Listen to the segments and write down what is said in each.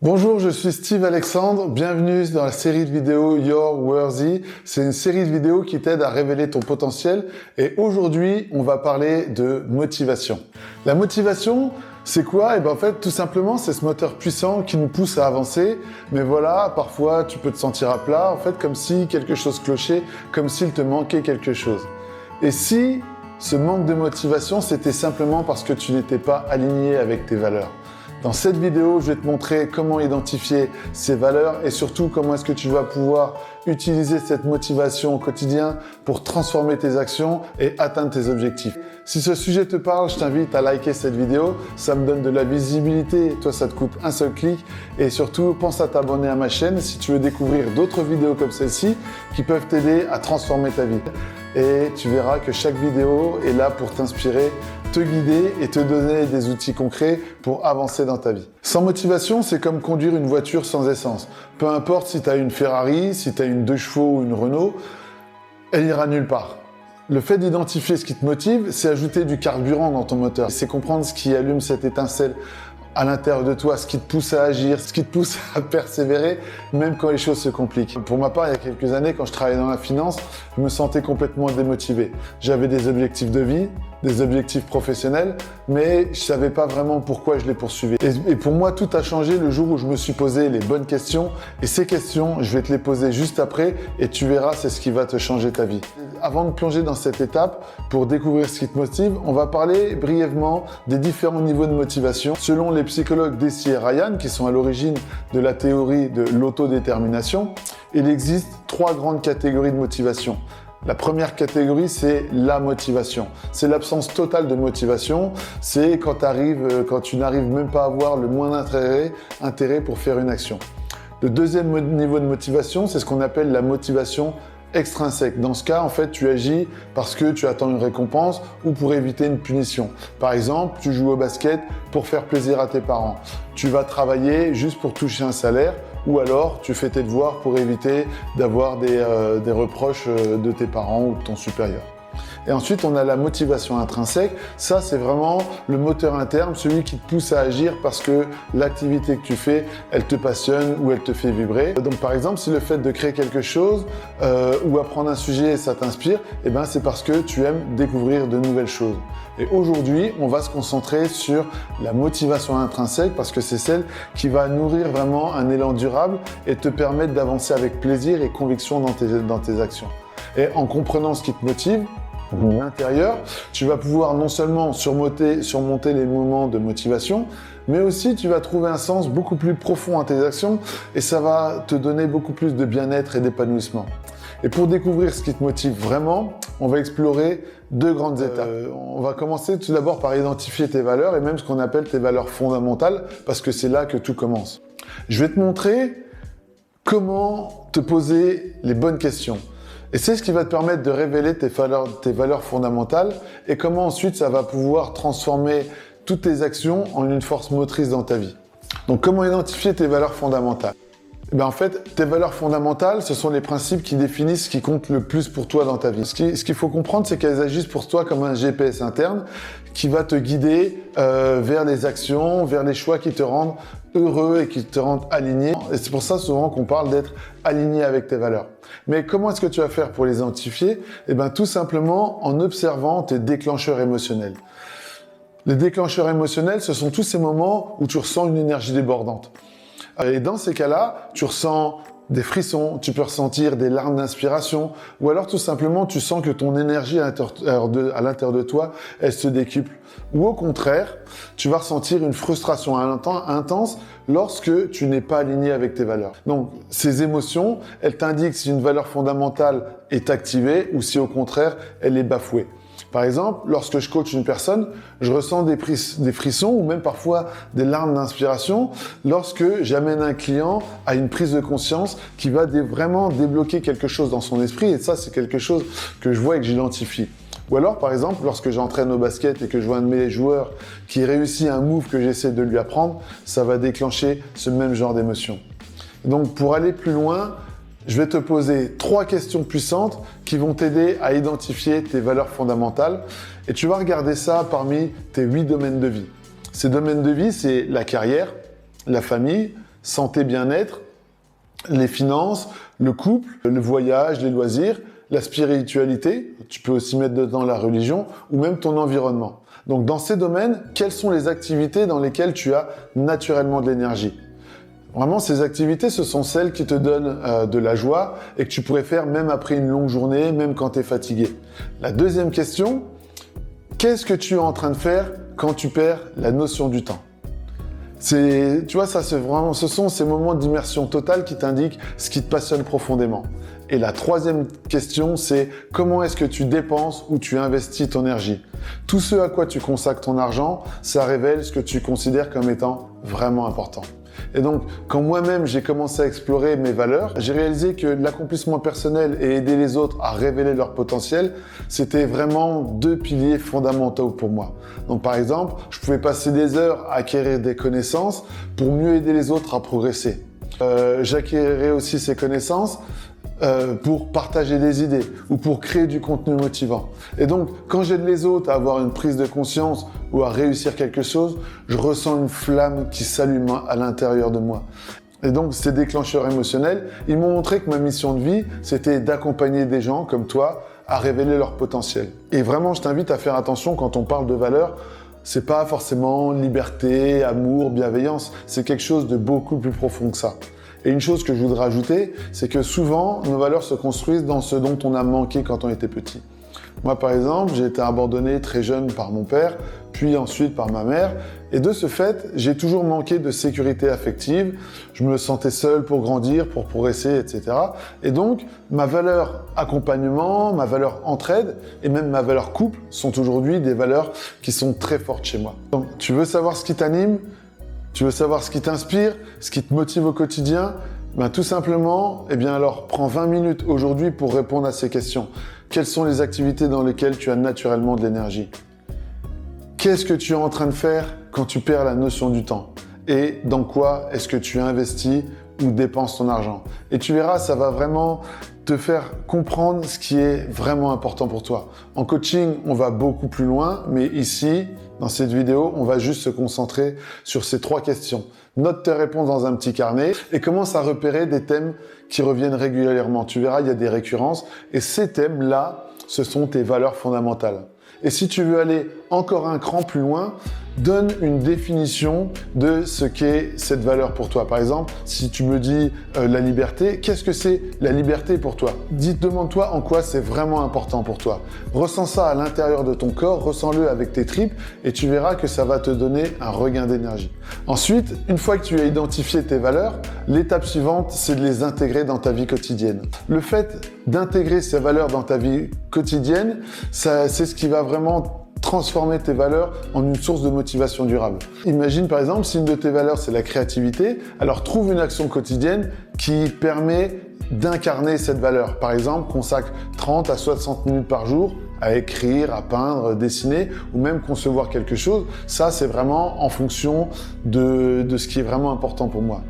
Bonjour, je suis Steve Alexandre, bienvenue dans la série de vidéos You're Worthy. C'est une série de vidéos qui t'aide à révéler ton potentiel et aujourd'hui, on va parler de motivation. La motivation, c'est quoi? En fait, tout simplement, c'est ce moteur puissant qui nous pousse à avancer. Mais voilà, parfois, tu peux te sentir à plat, en fait, comme si quelque chose clochait, comme s'il te manquait quelque chose. Et si ce manque de motivation, c'était simplement parce que tu n'étais pas aligné avec tes valeurs? Dans cette vidéo, je vais te montrer comment identifier ces valeurs et surtout comment est-ce que tu vas pouvoir utiliser cette motivation au quotidien pour transformer tes actions et atteindre tes objectifs. Si ce sujet te parle, je t'invite à liker cette vidéo. Ça me donne de la visibilité. Toi, ça te coûte un seul clic. Et surtout, pense à t'abonner à ma chaîne si tu veux découvrir d'autres vidéos comme celle-ci qui peuvent t'aider à transformer ta vie. Et tu verras que chaque vidéo est là pour t'inspirer, te guider et te donner des outils concrets pour avancer dans ta vie. Sans motivation, c'est comme conduire une voiture sans essence. Peu importe si tu as une Ferrari, si tu as une 2 chevaux ou une Renault, elle ira nulle part. Le fait d'identifier ce qui te motive, c'est ajouter du carburant dans ton moteur. C'est comprendre ce qui allume cette étincelle à l'intérieur de toi, ce qui te pousse à agir, ce qui te pousse à persévérer, même quand les choses se compliquent. Pour ma part, il y a quelques années, quand je travaillais dans la finance, je me sentais complètement démotivé. J'avais des objectifs de vie, des objectifs professionnels, mais je savais pas vraiment pourquoi je les poursuivais. Et pour moi, tout a changé le jour où je me suis posé les bonnes questions. Et ces questions, je vais te les poser juste après et tu verras, c'est ce qui va te changer ta vie. Avant de plonger dans cette étape, pour découvrir ce qui te motive, on va parler brièvement des différents niveaux de motivation. Selon les psychologues Deci et Ryan, qui sont à l'origine de la théorie de l'autodétermination, il existe 3 grandes catégories de motivation. La première catégorie, c'est la motivation. C'est l'absence totale de motivation. C'est quand tu n'arrives même pas à avoir le moindre intérêt pour faire une action. Le deuxième niveau de motivation, c'est ce qu'on appelle la motivation extrinsèque. Dans ce cas, en fait, tu agis parce que tu attends une récompense ou pour éviter une punition. Par exemple, tu joues au basket pour faire plaisir à tes parents. Tu vas travailler juste pour toucher un salaire ou alors tu fais tes devoirs pour éviter d'avoir des reproches de tes parents ou de ton supérieur. Et ensuite, on a la motivation intrinsèque. Ça, c'est vraiment le moteur interne, celui qui te pousse à agir parce que l'activité que tu fais, elle te passionne ou elle te fait vibrer. Donc, par exemple, si le fait de créer quelque chose ou apprendre un sujet, ça t'inspire, c'est parce que tu aimes découvrir de nouvelles choses. Et aujourd'hui, on va se concentrer sur la motivation intrinsèque parce que c'est celle qui va nourrir vraiment un élan durable et te permettre d'avancer avec plaisir et conviction dans tes actions. Et en comprenant ce qui te motive, de l'intérieur, tu vas pouvoir non seulement surmonter les moments de motivation, mais aussi tu vas trouver un sens beaucoup plus profond à tes actions et ça va te donner beaucoup plus de bien-être et d'épanouissement. Et pour découvrir ce qui te motive vraiment, on va explorer 2 grandes étapes. On va commencer tout d'abord par identifier tes valeurs et même ce qu'on appelle tes valeurs fondamentales parce que c'est là que tout commence. Je vais te montrer comment te poser les bonnes questions. Et c'est ce qui va te permettre de révéler tes valeurs fondamentales et comment ensuite ça va pouvoir transformer toutes tes actions en une force motrice dans ta vie. Donc comment identifier tes valeurs fondamentales? En fait, tes valeurs fondamentales, ce sont les principes qui définissent ce qui compte le plus pour toi dans ta vie. Ce qu'il faut comprendre, c'est qu'elles agissent pour toi comme un GPS interne qui va te guider vers les actions, vers les choix qui te rendent heureux et qui te rendent aligné. Et c'est pour ça souvent qu'on parle d'être aligné avec tes valeurs. Mais comment est-ce que tu vas faire pour les identifier? Tout simplement en observant tes déclencheurs émotionnels. Les déclencheurs émotionnels, ce sont tous ces moments où tu ressens une énergie débordante. Et dans ces cas-là, tu ressens des frissons, tu peux ressentir des larmes d'inspiration, ou alors tout simplement tu sens que ton énergie à l'intérieur de toi, elle se décuple. Ou au contraire, tu vas ressentir une frustration intense lorsque tu n'es pas aligné avec tes valeurs. Donc ces émotions, elles t'indiquent si une valeur fondamentale est activée ou si au contraire, elle est bafouée. Par exemple, lorsque je coach une personne, je ressens des frissons ou même parfois des larmes d'inspiration lorsque j'amène un client à une prise de conscience qui va vraiment débloquer quelque chose dans son esprit. Et ça, c'est quelque chose que je vois et que j'identifie. Ou alors, par exemple, lorsque j'entraîne au basket et que je vois un de mes joueurs qui réussit un move que j'essaie de lui apprendre, ça va déclencher ce même genre d'émotion. Donc, pour aller plus loin, je vais te poser 3 questions puissantes qui vont t'aider à identifier tes valeurs fondamentales et tu vas regarder ça parmi tes 8 domaines de vie. Ces domaines de vie, c'est la carrière, la famille, santé, bien-être, les finances, le couple, le voyage, les loisirs, la spiritualité, tu peux aussi mettre dedans la religion, ou même ton environnement. Donc dans ces domaines, quelles sont les activités dans lesquelles tu as naturellement de l'énergie ? Vraiment, ces activités, ce sont celles qui te donnent de la joie et que tu pourrais faire même après une longue journée, même quand tu es fatigué. La deuxième question, qu'est-ce que tu es en train de faire quand tu perds la notion du temps ? Tu vois, ça, ce sont ces moments d'immersion totale qui t'indiquent ce qui te passionne profondément. Et la troisième question, c'est comment est-ce que tu dépenses ou tu investis ton énergie ? Tout ce à quoi tu consacres ton argent, ça révèle ce que tu considères comme étant vraiment important. Et donc, quand moi-même j'ai commencé à explorer mes valeurs, j'ai réalisé que l'accomplissement personnel et aider les autres à révéler leur potentiel, c'était vraiment deux piliers fondamentaux pour moi. Donc par exemple, je pouvais passer des heures à acquérir des connaissances pour mieux aider les autres à progresser. J'acquérirais aussi ces connaissances pour partager des idées ou pour créer du contenu motivant. Et donc, quand j'aide les autres à avoir une prise de conscience ou à réussir quelque chose, je ressens une flamme qui s'allume à l'intérieur de moi. Et donc, ces déclencheurs émotionnels, ils m'ont montré que ma mission de vie, c'était d'accompagner des gens comme toi à révéler leur potentiel. Et vraiment, je t'invite à faire attention quand on parle de valeurs. C'est pas forcément liberté, amour, bienveillance. C'est quelque chose de beaucoup plus profond que ça. Et une chose que je voudrais ajouter, c'est que souvent, nos valeurs se construisent dans ce dont on a manqué quand on était petit. Moi, par exemple, j'ai été abandonné très jeune par mon père, puis ensuite par ma mère. Et de ce fait, j'ai toujours manqué de sécurité affective. Je me sentais seul pour grandir, pour progresser, etc. Et donc, ma valeur accompagnement, ma valeur entraide et même ma valeur couple sont aujourd'hui des valeurs qui sont très fortes chez moi. Donc, tu veux savoir ce qui t'anime ? Tu veux savoir ce qui t'inspire, ce qui te motive au quotidien ? Tout simplement, alors prends 20 minutes aujourd'hui pour répondre à ces questions. Quelles sont les activités dans lesquelles tu as naturellement de l'énergie ? Qu'est-ce que tu es en train de faire quand tu perds la notion du temps ? Et dans quoi est-ce que tu investis ou dépenses ton argent ? Et tu verras, ça va vraiment te faire comprendre ce qui est vraiment important pour toi. En coaching, on va beaucoup plus loin, mais ici, dans cette vidéo, on va juste se concentrer sur ces 3 questions. Note tes réponses dans un petit carnet et commence à repérer des thèmes qui reviennent régulièrement. Tu verras, il y a des récurrences et ces thèmes-là, ce sont tes valeurs fondamentales. Et si tu veux aller encore un cran plus loin, donne une définition de ce qu'est cette valeur pour toi. Par exemple, si tu me dis la liberté, qu'est-ce que c'est la liberté pour toi ? Demande-toi en quoi c'est vraiment important pour toi. Ressens ça à l'intérieur de ton corps, ressens-le avec tes tripes et tu verras que ça va te donner un regain d'énergie. Ensuite, une fois que tu as identifié tes valeurs, l'étape suivante, c'est de les intégrer dans ta vie quotidienne. Le fait d'intégrer ces valeurs dans ta vie quotidienne, c'est ce qui va vraiment transformer tes valeurs en une source de motivation durable. Imagine par exemple, si une de tes valeurs c'est la créativité, alors trouve une action quotidienne qui permet d'incarner cette valeur. Par exemple, consacre 30 à 60 minutes par jour à écrire, à peindre, dessiner ou même concevoir quelque chose. Ça, c'est vraiment en fonction de ce qui est vraiment important pour moi.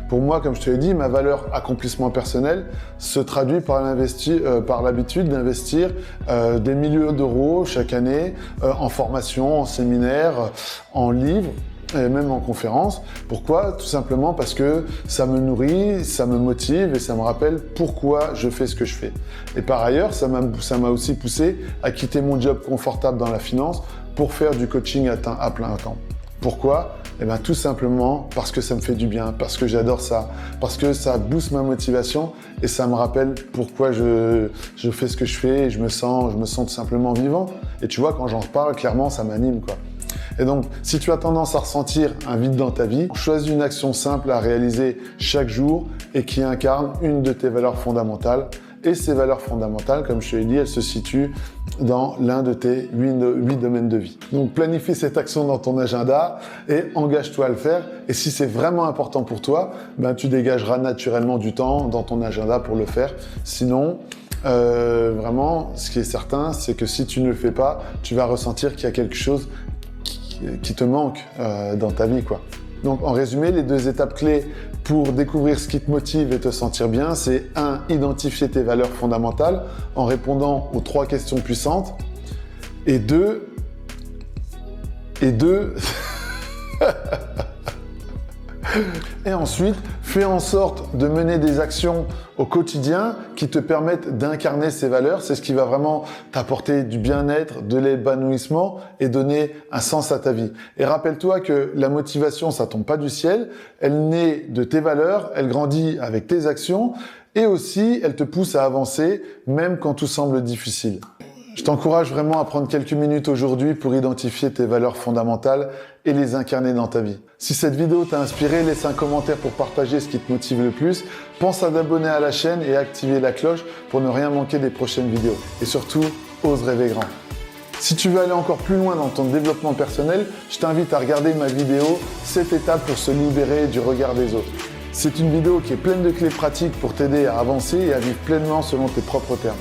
Pour moi, comme je te l'ai dit, ma valeur accomplissement personnel se traduit par l'habitude d'investir des milliers d'euros chaque année en formation, en séminaire, en livres et même en conférence. Pourquoi ? Tout simplement parce que ça me nourrit, ça me motive et ça me rappelle pourquoi je fais ce que je fais. Et par ailleurs, ça m'a aussi poussé à quitter mon job confortable dans la finance pour faire du coaching à plein temps. Pourquoi ? Tout simplement parce que ça me fait du bien, parce que j'adore ça, parce que ça booste ma motivation et ça me rappelle pourquoi je fais ce que je fais et je me sens tout simplement vivant. Et tu vois, quand j'en parle, clairement, ça m'anime, quoi. Et donc, si tu as tendance à ressentir un vide dans ta vie, choisis une action simple à réaliser chaque jour et qui incarne une de tes valeurs fondamentales. Et ces valeurs fondamentales, comme je te l'ai dit, elles se situent dans l'un de tes 8 domaines de vie. Donc, planifie cette action dans ton agenda et engage-toi à le faire. Et si c'est vraiment important pour toi, tu dégageras naturellement du temps dans ton agenda pour le faire. Sinon, vraiment, ce qui est certain, c'est que si tu ne le fais pas, tu vas ressentir qu'il y a quelque chose qui te manque dans ta vie, quoi. Donc, en résumé, les 2 étapes clés pour découvrir ce qui te motive et te sentir bien, c'est 1. Identifier tes valeurs fondamentales en répondant aux 3 questions puissantes. Et 2... Et ensuite, fais en sorte de mener des actions au quotidien qui te permettent d'incarner ces valeurs. C'est ce qui va vraiment t'apporter du bien-être, de l'épanouissement et donner un sens à ta vie. Et rappelle-toi que la motivation, ça tombe pas du ciel. Elle naît de tes valeurs, elle grandit avec tes actions et aussi, elle te pousse à avancer même quand tout semble difficile. Je t'encourage vraiment à prendre quelques minutes aujourd'hui pour identifier tes valeurs fondamentales et les incarner dans ta vie. Si cette vidéo t'a inspiré, laisse un commentaire pour partager ce qui te motive le plus. Pense à t'abonner à la chaîne et à activer la cloche pour ne rien manquer des prochaines vidéos. Et surtout, ose rêver grand. Si tu veux aller encore plus loin dans ton développement personnel, je t'invite à regarder ma vidéo « 7 étapes pour se libérer du regard des autres ». C'est une vidéo qui est pleine de clés pratiques pour t'aider à avancer et à vivre pleinement selon tes propres termes.